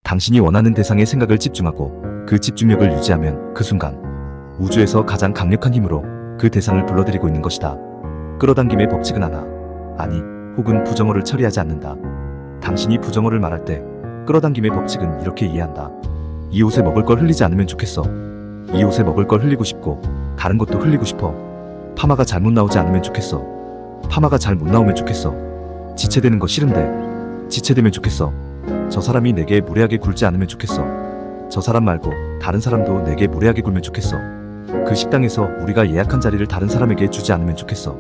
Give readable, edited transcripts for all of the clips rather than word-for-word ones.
당신이 원하는 대상에 생각을 집중하고 그 집중력을 유지하면 그 순간 우주에서 가장 강력한 힘으로 그 대상을 불러들이고 있는 것이다. 끌어당김의 법칙은 하나, 아니 혹은 부정어를 처리하지 않는다. 당신이 부정어를 말할 때 끌어당김의 법칙은 이렇게 이해한다. 이 옷에 먹을 걸 흘리지 않으면 좋겠어. 이 옷에 먹을 걸 흘리고 싶고 다른 것도 흘리고 싶어. 파마가 잘못 나오지 않으면 좋겠어. 파마가 잘 못 나오면 좋겠어. 지체되는 거 싫은데 지체되면 좋겠어. 저 사람이 내게 무례하게 굴지 않으면 좋겠어. 저 사람 말고 다른 사람도 내게 무례하게 굴면 좋겠어. 그 식당에서 우리가 예약한 자리를 다른 사람에게 주지 않으면 좋겠어.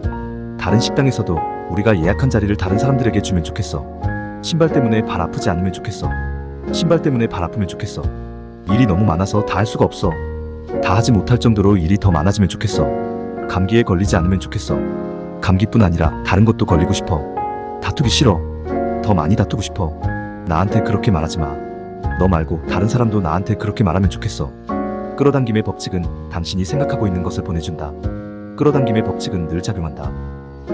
다른 식당에서도 우리가 예약한 자리를 다른 사람들에게 주면 좋겠어. 신발 때문에 발 아프지 않으면 좋겠어. 신발 때문에 발 아프면 좋겠어. 일이 너무 많아서 다 할 수가 없어. 다 하지 못할 정도로 일이 더 많아지면 좋겠어. 감기에 걸리지 않으면 좋겠어. 감기뿐 아니라 다른 것도 걸리고 싶어. 다투기 싫어. 더 많이 다투고 싶어. 나한테 그렇게 말하지 마. 너 말고 다른 사람도 나한테 그렇게 말하면 좋겠어. 끌어당김의 법칙은 당신이 생각하고 있는 것을 보내준다. 끌어당김의 법칙은 늘 작용한다.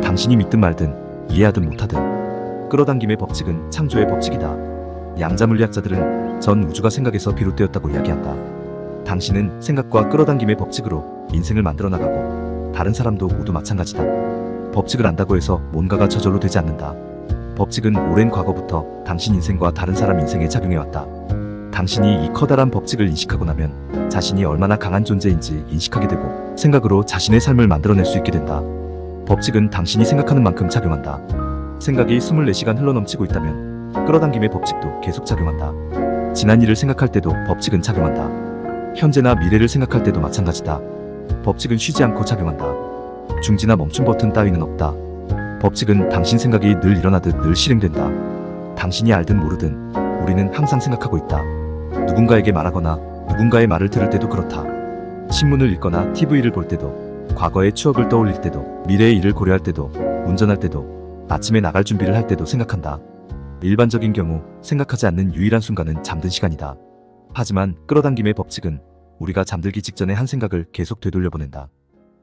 당신이 믿든 말든 이해하든 못하든 끌어당김의 법칙은 창조의 법칙이다. 양자물리학자들은 전 우주가 생각에서 비롯되었다고 이야기한다. 당신은 생각과 끌어당김의 법칙으로 인생을 만들어 나가고 다른 사람도 모두 마찬가지다. 법칙을 안다고 해서 뭔가가 저절로 되지 않는다. 법칙은 오랜 과거부터 당신 인생과 다른 사람 인생에 작용해왔다. 당신이 이 커다란 법칙을 인식하고 나면 자신이 얼마나 강한 존재인지 인식하게 되고 생각으로 자신의 삶을 만들어낼 수 있게 된다. 법칙은 당신이 생각하는 만큼 작용한다. 생각이 24시간 흘러넘치고 있다면 끌어당김의 법칙도 계속 작용한다. 지난 일을 생각할 때도 법칙은 작용한다. 현재나 미래를 생각할 때도 마찬가지다. 법칙은 쉬지 않고 작용한다. 중지나 멈춤 버튼 따위는 없다. 법칙은 당신 생각이 늘 일어나듯 늘 실행된다. 당신이 알든 모르든 우리는 항상 생각하고 있다. 누군가에게 말하거나 누군가의 말을 들을 때도 그렇다. 신문을 읽거나 TV를 볼 때도, 과거의 추억을 떠올릴 때도, 미래의 일을 고려할 때도, 운전할 때도, 아침에 나갈 준비를 할 때도 생각한다. 일반적인 경우 생각하지 않는 유일한 순간은 잠든 시간이다. 하지만 끌어당김의 법칙은 우리가 잠들기 직전에 한 생각을 계속 되돌려보낸다.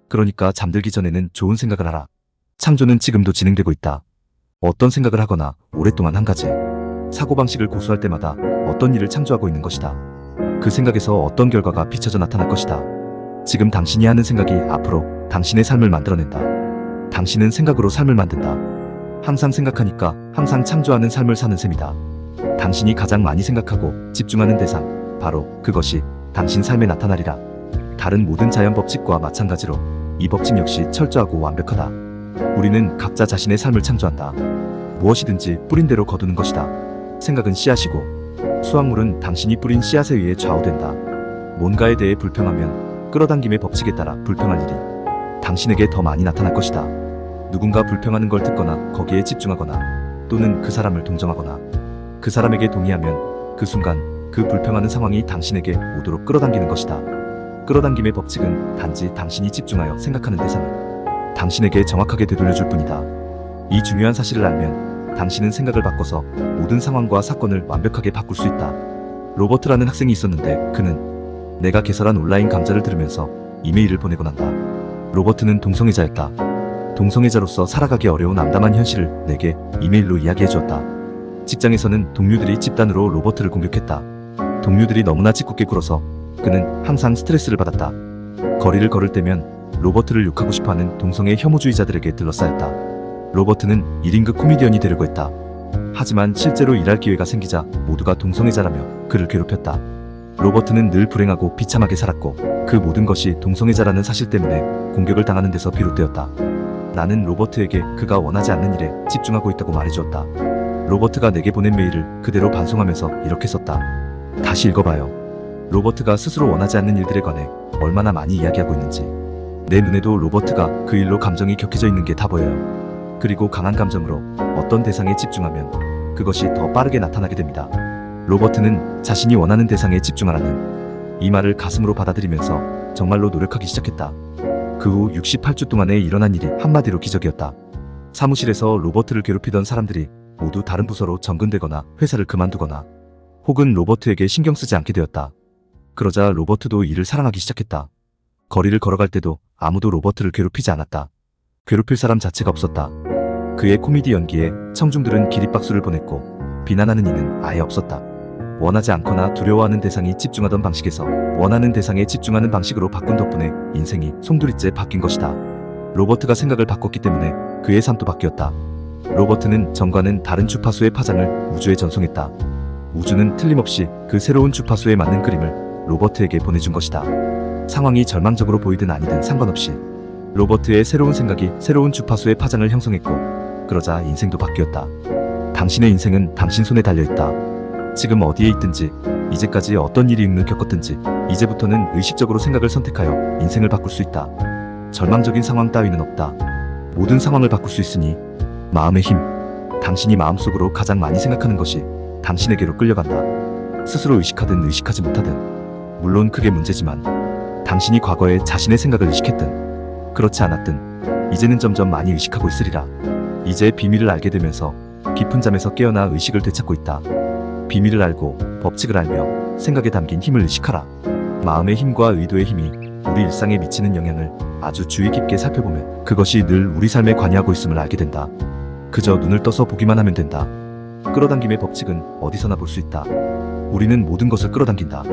그러니까 잠들기 전에는 좋은 생각을 하라. 창조는 지금도 진행되고 있다. 어떤 생각을 하거나 오랫동안 한 가지 사고방식을 고수할 때마다 어떤 일을 창조하고 있는 것이다. 그 생각에서 어떤 결과가 비춰져 나타날 것이다. 지금 당신이 하는 생각이 앞으로 당신의 삶을 만들어낸다. 당신은 생각으로 삶을 만든다. 항상 생각하니까 항상 창조하는 삶을 사는 셈이다. 당신이 가장 많이 생각하고 집중하는 대상, 바로 그것이 당신 삶에 나타나리라. 다른 모든 자연 법칙과 마찬가지로 이 법칙 역시 철저하고 완벽하다. 우리는 각자 자신의 삶을 창조한다. 무엇이든지 뿌린 대로 거두는 것이다. 생각은 씨앗이고 수확물은 당신이 뿌린 씨앗에 의해 좌우된다. 뭔가에 대해 불평하면 끌어당김의 법칙에 따라 불평할 일이 당신에게 더 많이 나타날 것이다. 누군가 불평하는 걸 듣거나 거기에 집중하거나 또는 그 사람을 동정하거나 그 사람에게 동의하면 그 순간 그 불평하는 상황이 당신에게 오도록 끌어당기는 것이다. 끌어당김의 법칙은 단지 당신이 집중하여 생각하는 대상을 당신에게 정확하게 되돌려줄 뿐이다. 이 중요한 사실을 알면 당신은 생각을 바꿔서 모든 상황과 사건을 완벽하게 바꿀 수 있다. 로버트라는 학생이 있었는데 그는 내가 개설한 온라인 강좌를 들으면서 이메일을 보내곤 한다. 로버트는 동성애자였다. 동성애자로서 살아가기 어려운 암담한 현실을 내게 이메일로 이야기해 주었다. 직장에서는 동료들이 집단으로 로버트를 공격했다. 동료들이 너무나 짓궂게 굴어서 그는 항상 스트레스를 받았다. 거리를 걸을 때면 로버트를 욕하고 싶어하는 동성애 혐오주의자들에게 둘러싸였다. 로버트는 1인극 코미디언이 되려고 했다. 하지만 실제로 일할 기회가 생기자 모두가 동성애자라며 그를 괴롭혔다. 로버트는 늘 불행하고 비참하게 살았고 그 모든 것이 동성애자라는 사실 때문에 공격을 당하는 데서 비롯되었다. 나는 로버트에게 그가 원하지 않는 일에 집중하고 있다고 말해주었다. 로버트가 내게 보낸 메일을 그대로 반송하면서 이렇게 썼다. 다시 읽어봐요. 로버트가 스스로 원하지 않는 일들에 관해 얼마나 많이 이야기하고 있는지. 내 눈에도 로버트가 그 일로 감정이 격해져 있는 게 다 보여요. 그리고 강한 감정으로 어떤 대상에 집중하면 그것이 더 빠르게 나타나게 됩니다. 로버트는 자신이 원하는 대상에 집중하라는 이 말을 가슴으로 받아들이면서 정말로 노력하기 시작했다. 그 후 68주 동안에 일어난 일이 한마디로 기적이었다. 사무실에서 로버트를 괴롭히던 사람들이 모두 다른 부서로 전근되거나 회사를 그만두거나 혹은 로버트에게 신경 쓰지 않게 되었다. 그러자 로버트도 일을 사랑하기 시작했다. 거리를 걸어갈 때도 아무도 로버트를 괴롭히지 않았다. 괴롭힐 사람 자체가 없었다. 그의 코미디 연기에 청중들은 기립박수를 보냈고 비난하는 이는 아예 없었다. 원하지 않거나 두려워하는 대상이 집중하던 방식에서 원하는 대상에 집중하는 방식으로 바꾼 덕분에 인생이 송두리째 바뀐 것이다. 로버트가 생각을 바꿨기 때문에 그의 삶도 바뀌었다. 로버트는 전과는 다른 주파수의 파장을 우주에 전송했다. 우주는 틀림없이 그 새로운 주파수에 맞는 그림을 로버트에게 보내준 것이다. 상황이 절망적으로 보이든 아니든 상관없이 로버트의 새로운 생각이 새로운 주파수의 파장을 형성했고, 그러자 인생도 바뀌었다. 당신의 인생은 당신 손에 달려있다. 지금 어디에 있든지, 이제까지 어떤 일이 겪었든지 이제부터는 의식적으로 생각을 선택하여 인생을 바꿀 수 있다. 절망적인 상황 따위는 없다. 모든 상황을 바꿀 수 있으니 마음의 힘, 당신이 마음속으로 가장 많이 생각하는 것이 당신에게로 끌려간다. 스스로 의식하든 의식하지 못하든, 물론 크게 문제지만 당신이 과거에 자신의 생각을 의식했든 그렇지 않았든 이제는 점점 많이 의식하고 있으리라. 이제 비밀을 알게 되면서 깊은 잠에서 깨어나 의식을 되찾고 있다. 비밀을 알고 법칙을 알며 생각에 담긴 힘을 의식하라. 마음의 힘과 의도의 힘이 우리 일상에 미치는 영향을 아주 주의 깊게 살펴보면 그것이 늘 우리 삶에 관여하고 있음을 알게 된다. 그저 눈을 떠서 보기만 하면 된다. 끌어당김의 법칙은 어디서나 볼 수 있다. 우리는 모든 것을 끌어당긴다.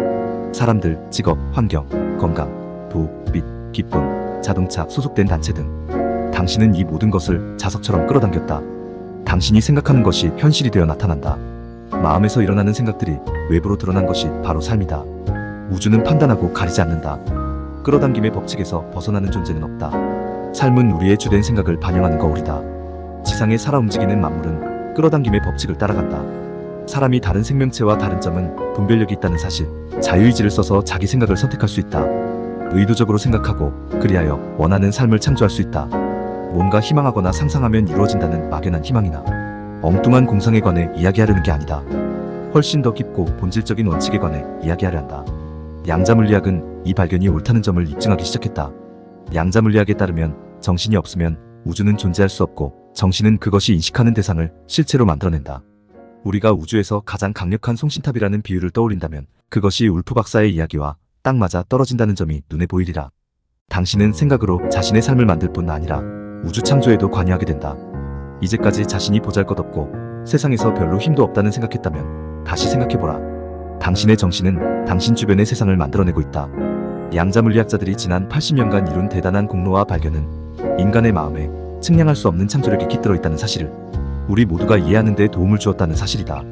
사람들, 직업, 환경, 건강, 부, 빚, 기쁨, 자동차, 소속된 단체 등 당신은 이 모든 것을 자석처럼 끌어당겼다. 당신이 생각하는 것이 현실이 되어 나타난다. 마음에서 일어나는 생각들이 외부로 드러난 것이 바로 삶이다. 우주는 판단하고 가리지 않는다. 끌어당김의 법칙에서 벗어나는 존재는 없다. 삶은 우리의 주된 생각을 반영하는 거울이다. 지상에 살아 움직이는 만물은 끌어당김의 법칙을 따라간다. 사람이 다른 생명체와 다른 점은 분별력이 있다는 사실, 자유의지를 써서 자기 생각을 선택할 수 있다. 의도적으로 생각하고 그리하여 원하는 삶을 창조할 수 있다. 뭔가 희망하거나 상상하면 이루어진다는 막연한 희망이나 엉뚱한 공상에 관해 이야기하려는 게 아니다. 훨씬 더 깊고 본질적인 원칙에 관해 이야기하려 한다. 양자물리학은 이 발견이 옳다는 점을 입증하기 시작했다. 양자물리학에 따르면 정신이 없으면 우주는 존재할 수 없고, 정신은 그것이 인식하는 대상을 실체로 만들어낸다. 우리가 우주에서 가장 강력한 송신탑이라는 비유를 떠올린다면 그것이 울프 박사의 이야기와 딱 맞아 떨어진다는 점이 눈에 보이리라. 당신은 생각으로 자신의 삶을 만들 뿐 아니라 우주 창조에도 관여하게 된다. 이제까지 자신이 보잘것없고 세상에서 별로 힘도 없다는 생각했다면 다시 생각해보라. 당신의 정신은 당신 주변의 세상을 만들어내고 있다. 양자물리학자들이 지난 80년간 이룬 대단한 공로와 발견은 인간의 마음에 측량할 수 없는 창조력이 깃들어 있다는 사실을 우리 모두가 이해하는 데 도움을 주었다는 사실이다.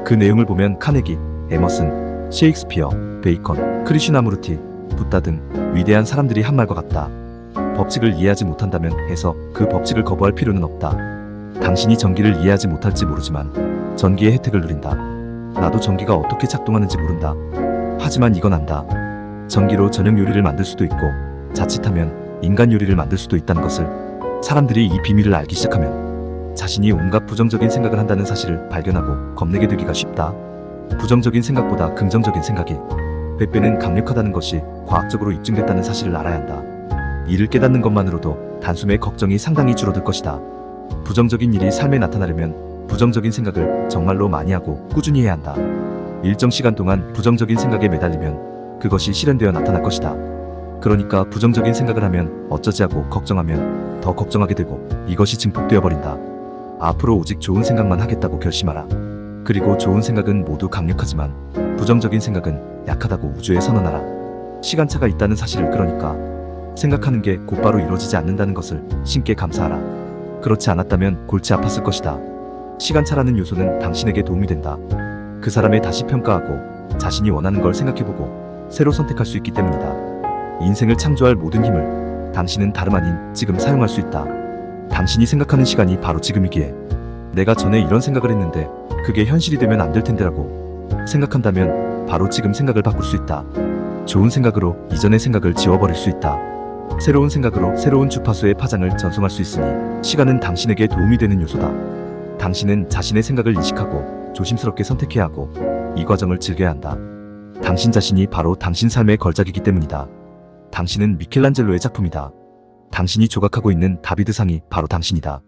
그 내용을 보면 카네기, 에머슨, 셰익스피어, 베이컨, 크리슈나무르티, 붓다 등 위대한 사람들이 한 말과 같다. 법칙을 이해하지 못한다면 해서 그 법칙을 거부할 필요는 없다. 당신이 전기를 이해하지 못할지 모르지만 전기의 혜택을 누린다. 나도 전기가 어떻게 작동하는지 모른다. 하지만 이건 안다. 전기로 저녁 요리를 만들 수도 있고 자칫하면 인간 요리를 만들 수도 있다는 것을. 사람들이 이 비밀을 알기 시작하면 자신이 온갖 부정적인 생각을 한다는 사실을 발견하고 겁내게 되기가 쉽다. 부정적인 생각보다 긍정적인 생각이 100배는 강력하다는 것이 과학적으로 입증됐다는 사실을 알아야 한다. 이를 깨닫는 것만으로도 단숨에 걱정이 상당히 줄어들 것이다. 부정적인 일이 삶에 나타나려면 부정적인 생각을 정말로 많이 하고 꾸준히 해야 한다. 일정 시간 동안 부정적인 생각에 매달리면 그것이 실현되어 나타날 것이다. 그러니까 부정적인 생각을 하면 어쩌지 하고 걱정하면 더 걱정하게 되고 이것이 증폭되어 버린다. 앞으로 오직 좋은 생각만 하겠다고 결심하라. 그리고 좋은 생각은 모두 강력하지만 부정적인 생각은 약하다고 우주에 선언하라. 시간차가 있다는 사실을, 그러니까 생각하는 게 곧바로 이루어지지 않는다는 것을 신께 감사하라. 그렇지 않았다면 골치 아팠을 것이다. 시간차라는 요소는 당신에게 도움이 된다. 그 사람에 다시 평가하고 자신이 원하는 걸 생각해보고 새로 선택할 수 있기 때문이다. 인생을 창조할 모든 힘을 당신은 다름 아닌 지금 사용할 수 있다. 당신이 생각하는 시간이 바로 지금이기에 내가 전에 이런 생각을 했는데 그게 현실이 되면 안 될 텐데라고 생각한다면 바로 지금 생각을 바꿀 수 있다. 좋은 생각으로 이전의 생각을 지워버릴 수 있다. 새로운 생각으로 새로운 주파수의 파장을 전송할 수 있으니 시간은 당신에게 도움이 되는 요소다. 당신은 자신의 생각을 인식하고 조심스럽게 선택해야 하고 이 과정을 즐겨야 한다. 당신 자신이 바로 당신 삶의 걸작이기 때문이다. 당신은 미켈란젤로의 작품이다. 당신이 조각하고 있는 다비드상이 바로 당신이다.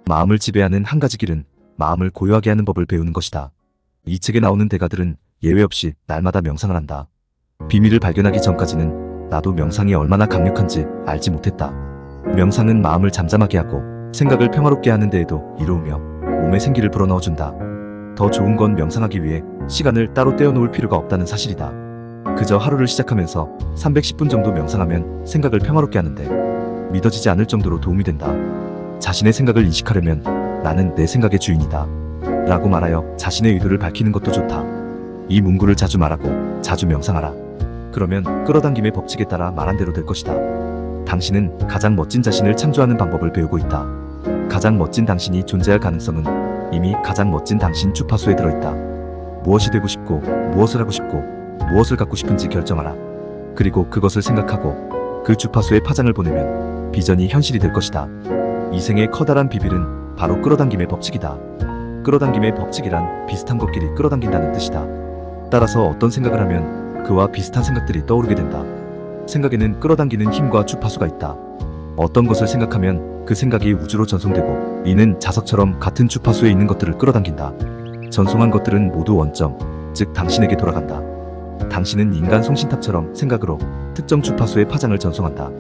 마음을 지배하는 한 가지 길은 마음을 고요하게 하는 법을 배우는 것이다. 이 책에 나오는 대가들은 예외 없이 날마다 명상을 한다. 비밀을 발견하기 전까지는 나도 명상이 얼마나 강력한지 알지 못했다. 명상은 마음을 잠잠하게 하고 생각을 평화롭게 하는 데에도 이로우며 몸에 생기를 불어넣어준다. 더 좋은 건 명상하기 위해 시간을 따로 떼어놓을 필요가 없다는 사실이다. 그저 하루를 시작하면서 310분 정도 명상하면 생각을 평화롭게 하는데 믿어지지 않을 정도로 도움이 된다. 자신의 생각을 인식하려면 나는 내 생각의 주인이다 라고 말하여 자신의 의도를 밝히는 것도 좋다. 이 문구를 자주 말하고 자주 명상하라. 그러면 끌어당김의 법칙에 따라 말한 대로 될 것이다. 당신은 가장 멋진 자신을 창조하는 방법을 배우고 있다. 가장 멋진 당신이 존재할 가능성은 이미 가장 멋진 당신 주파수에 들어있다. 무엇이 되고 싶고 무엇을 하고 싶고 무엇을 갖고 싶은지 결정하라. 그리고 그것을 생각하고 그 주파수에 파장을 보내면 비전이 현실이 될 것이다. 이 생의 커다란 비밀은 바로 끌어당김의 법칙이다. 끌어당김의 법칙이란 비슷한 것끼리 끌어당긴다는 뜻이다. 따라서 어떤 생각을 하면 그와 비슷한 생각들이 떠오르게 된다. 생각에는 끌어당기는 힘과 주파수가 있다. 어떤 것을 생각하면 그 생각이 우주로 전송되고 이는 자석처럼 같은 주파수에 있는 것들을 끌어당긴다. 전송한 것들은 모두 원점, 즉 당신에게 돌아간다. 당신은 인간 송신탑처럼 생각으로 특정 주파수의 파장을 전송한다.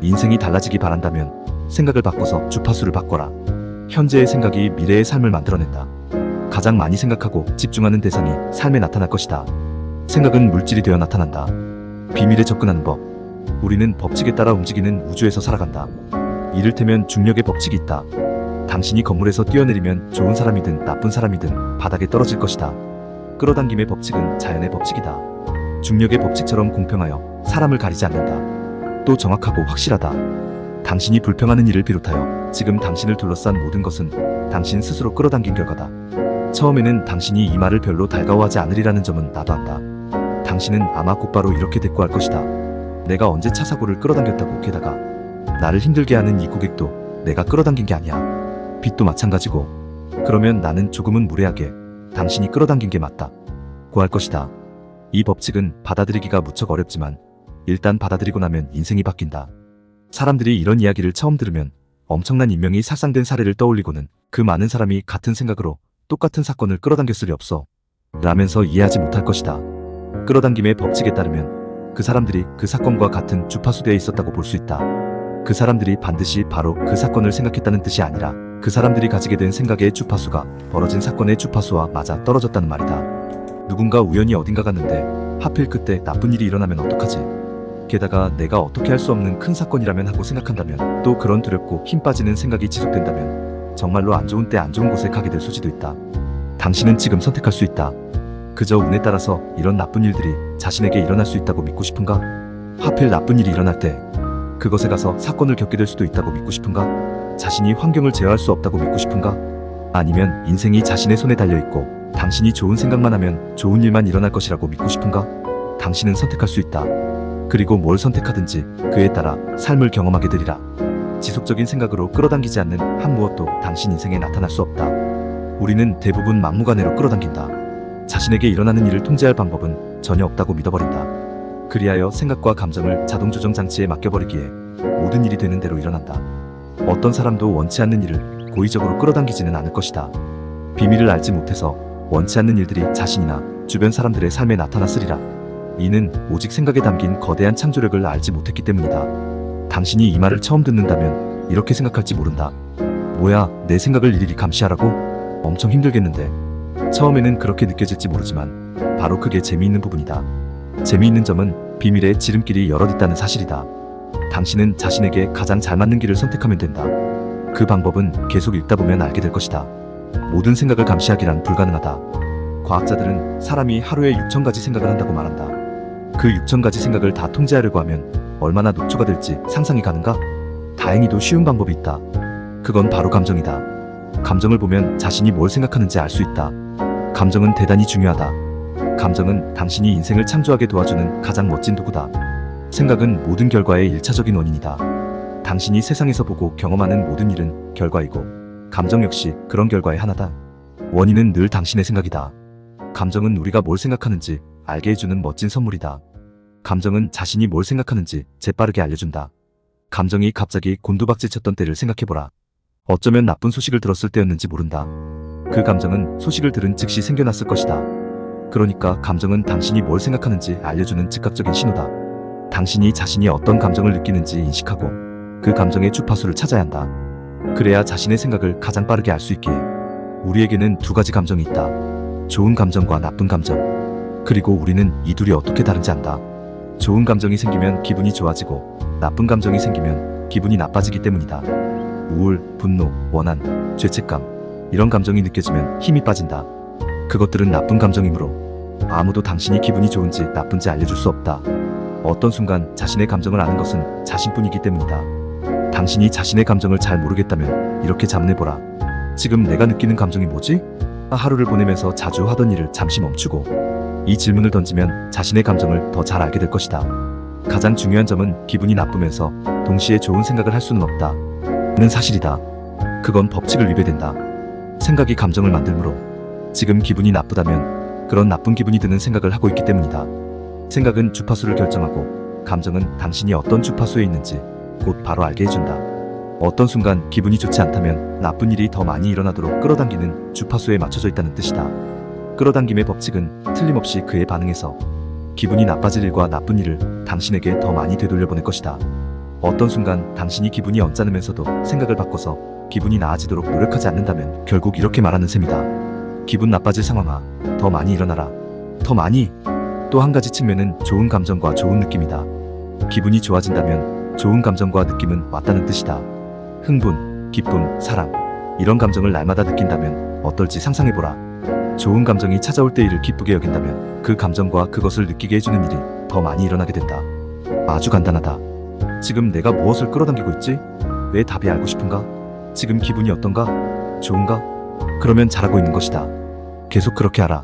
인생이 달라지기 바란다면 생각을 바꿔서 주파수를 바꿔라. 현재의 생각이 미래의 삶을 만들어낸다. 가장 많이 생각하고 집중하는 대상이 삶에 나타날 것이다. 생각은 물질이 되어 나타난다. 비밀에 접근하는 법. 우리는 법칙에 따라 움직이는 우주에서 살아간다. 이를테면 중력의 법칙이 있다. 당신이 건물에서 뛰어내리면 좋은 사람이든 나쁜 사람이든 바닥에 떨어질 것이다. 끌어당김의 법칙은 자연의 법칙이다. 중력의 법칙처럼 공평하여 사람을 가리지 않는다. 또 정확하고 확실하다. 당신이 불평하는 일을 비롯하여 지금 당신을 둘러싼 모든 것은 당신 스스로 끌어당긴 결과다. 처음에는 당신이 이 말을 별로 달가워하지 않으리라는 점은 나도 안다. 당신은 아마 곧바로 이렇게 대꾸할 것이다. 내가 언제 차 사고를 끌어당겼다고. 게다가 나를 힘들게 하는 이 고객도 내가 끌어당긴 게 아니야. 빚도 마찬가지고. 그러면 나는 조금은 무례하게 당신이 끌어당긴 게 맞다 고 할 것이다. 이 법칙은 받아들이기가 무척 어렵지만 일단 받아들이고 나면 인생이 바뀐다. 사람들이 이런 이야기를 처음 들으면 엄청난 인명이 살상된 사례를 떠올리고는 그 많은 사람이 같은 생각으로 똑같은 사건을 끌어당겼을 리 없어 라면서 이해하지 못할 것이다. 끌어당김의 법칙에 따르면 그 사람들이 그 사건과 같은 주파수대에 있었다고 볼 수 있다. 그 사람들이 반드시 바로 그 사건을 생각했다는 뜻이 아니라 그 사람들이 가지게 된 생각의 주파수가 벌어진 사건의 주파수와 맞아 떨어졌다는 말이다. 누군가 우연히 어딘가 갔는데 하필 그때 나쁜 일이 일어나면 어떡하지? 게다가 내가 어떻게 할 수 없는 큰 사건이라면 하고 생각한다면 또 그런 두렵고 힘 빠지는 생각이 지속된다면 정말로 안 좋은 때 안 좋은 곳에 가게 될 소지도 있다. 당신은 지금 선택할 수 있다. 그저 운에 따라서 이런 나쁜 일들이 자신에게 일어날 수 있다고 믿고 싶은가? 하필 나쁜 일이 일어날 때 그것에 가서 사건을 겪게 될 수도 있다고 믿고 싶은가? 자신이 환경을 제어할 수 없다고 믿고 싶은가? 아니면 인생이 자신의 손에 달려있고 당신이 좋은 생각만 하면 좋은 일만 일어날 것이라고 믿고 싶은가? 당신은 선택할 수 있다. 그리고 뭘 선택하든지 그에 따라 삶을 경험하게 되리라. 지속적인 생각으로 끌어당기지 않는 한 무엇도 당신 인생에 나타날 수 없다. 우리는 대부분 막무가내로 끌어당긴다. 자신에게 일어나는 일을 통제할 방법은 전혀 없다고 믿어버린다. 그리하여 생각과 감정을 자동조정 장치에 맡겨버리기에 모든 일이 되는 대로 일어난다. 어떤 사람도 원치 않는 일을 고의적으로 끌어당기지는 않을 것이다. 비밀을 알지 못해서 원치 않는 일들이 자신이나 주변 사람들의 삶에 나타났으리라. 이는 오직 생각에 담긴 거대한 창조력을 알지 못했기 때문이다. 당신이 이 말을 처음 듣는다면 이렇게 생각할지 모른다. 뭐야, 내 생각을 일일이 감시하라고? 엄청 힘들겠는데. 처음에는 그렇게 느껴질지 모르지만 바로 그게 재미있는 부분이다. 재미있는 점은 비밀의 지름길이 여럿 있다는 사실이다. 당신은 자신에게 가장 잘 맞는 길을 선택하면 된다. 그 방법은 계속 읽다 보면 알게 될 것이다. 모든 생각을 감시하기란 불가능하다. 과학자들은 사람이 하루에 6,000가지 생각을 한다고 말한다. 그 6,000가지 생각을 다 통제하려고 하면 얼마나 녹초가 될지 상상이 가는가? 다행히도 쉬운 방법이 있다. 그건 바로 감정이다. 감정을 보면 자신이 뭘 생각하는지 알 수 있다. 감정은 대단히 중요하다. 감정은 당신이 인생을 창조하게 도와주는 가장 멋진 도구다. 생각은 모든 결과의 1차적인 원인이다. 당신이 세상에서 보고 경험하는 모든 일은 결과이고 감정 역시 그런 결과의 하나다. 원인은 늘 당신의 생각이다. 감정은 우리가 뭘 생각하는지 알게 해주는 멋진 선물이다. 감정은 자신이 뭘 생각하는지 재빠르게 알려준다. 감정이 갑자기 곤두박질 쳤던 때를 생각해보라. 어쩌면 나쁜 소식을 들었을 때였는지 모른다. 그 감정은 소식을 들은 즉시 생겨났을 것이다. 그러니까 감정은 당신이 뭘 생각하는지 알려주는 즉각적인 신호다. 당신이 자신이 어떤 감정을 느끼는지 인식하고 그 감정의 주파수를 찾아야 한다. 그래야 자신의 생각을 가장 빠르게 알 수 있기에. 우리에게는 두 가지 감정이 있다. 좋은 감정과 나쁜 감정. 그리고 우리는 이 둘이 어떻게 다른지 안다. 좋은 감정이 생기면 기분이 좋아지고 나쁜 감정이 생기면 기분이 나빠지기 때문이다. 우울, 분노, 원한, 죄책감 이런 감정이 느껴지면 힘이 빠진다. 그것들은 나쁜 감정이므로 아무도 당신이 기분이 좋은지 나쁜지 알려줄 수 없다. 어떤 순간 자신의 감정을 아는 것은 자신뿐이기 때문이다. 당신이 자신의 감정을 잘 모르겠다면 이렇게 자문해보라. 지금 내가 느끼는 감정이 뭐지? 하루를 보내면서 자주 하던 일을 잠시 멈추고 이 질문을 던지면 자신의 감정을 더 잘 알게 될 것이다. 가장 중요한 점은 기분이 나쁘면서 동시에 좋은 생각을 할 수는 없다. 는 사실이다. 그건 법칙을 위배된다. 생각이 감정을 만들므로 지금 기분이 나쁘다면 그런 나쁜 기분이 드는 생각을 하고 있기 때문이다. 생각은 주파수를 결정하고 감정은 당신이 어떤 주파수에 있는지 곧 바로 알게 해준다. 어떤 순간 기분이 좋지 않다면 나쁜 일이 더 많이 일어나도록 끌어당기는 주파수에 맞춰져 있다는 뜻이다. 끌어당김의 법칙은 틀림없이 그에 반응해서 기분이 나빠질 일과 나쁜 일을 당신에게 더 많이 되돌려보낼 것이다. 어떤 순간 당신이 기분이 언짢으면서도 생각을 바꿔서 기분이 나아지도록 노력하지 않는다면 결국 이렇게 말하는 셈이다. 기분 나빠질 상황아, 더 많이 일어나라. 더 많이. 또 한 가지 측면은 좋은 감정과 좋은 느낌이다. 기분이 좋아진다면 좋은 감정과 느낌은 왔다는 뜻이다. 흥분, 기쁨, 사랑 이런 감정을 날마다 느낀다면 어떨지 상상해보라. 좋은 감정이 찾아올 때 이를 기쁘게 여긴다면 그 감정과 그것을 느끼게 해주는 일이 더 많이 일어나게 된다. 아주 간단하다. 지금 내가 무엇을 끌어당기고 있지? 왜 답이 알고 싶은가? 지금 기분이 어떤가? 좋은가? 그러면 잘하고 있는 것이다. 계속 그렇게 하라.